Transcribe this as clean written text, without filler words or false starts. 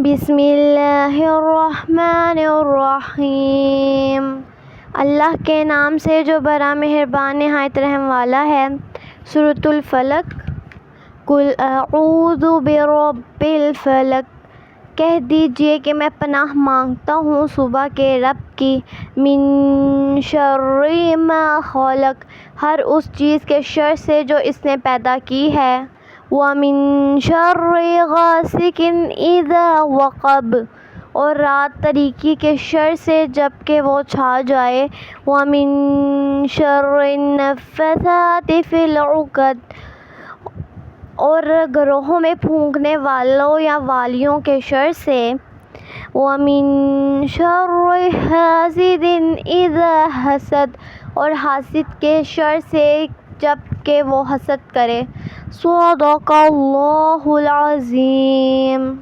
बिस्मिल्लाहिर्रहमानिर्रहीम। अल्लाह के नाम से जो बड़ा मेहरबान नहायत रहम वाला है। सूरतुल फलक। कुल अऊज़ु बिरब्बिल फलक, कह दीजिए कि मैं पनाह मांगता हूँ सुबह के रब की। मिन शर्रि मा खलक, हर उस चीज़ के शर से जो इसने पैदा की है। व मिन शर्रि गासिकिन इज़ा वक़ब, और रात तरीकी के शर से जबकि वो छा जाए। व मिन शर्रि नफ़्फ़ासाति फ़िल उक़द, और ग्रोहों में फूंकने वालों या वालियों के शर से। व मिन शर्रि हासिदिन इज़ा हसद, और हासिद के शर से जबकि वो हसद करे। सदक़ल्लाहुल अज़ीम।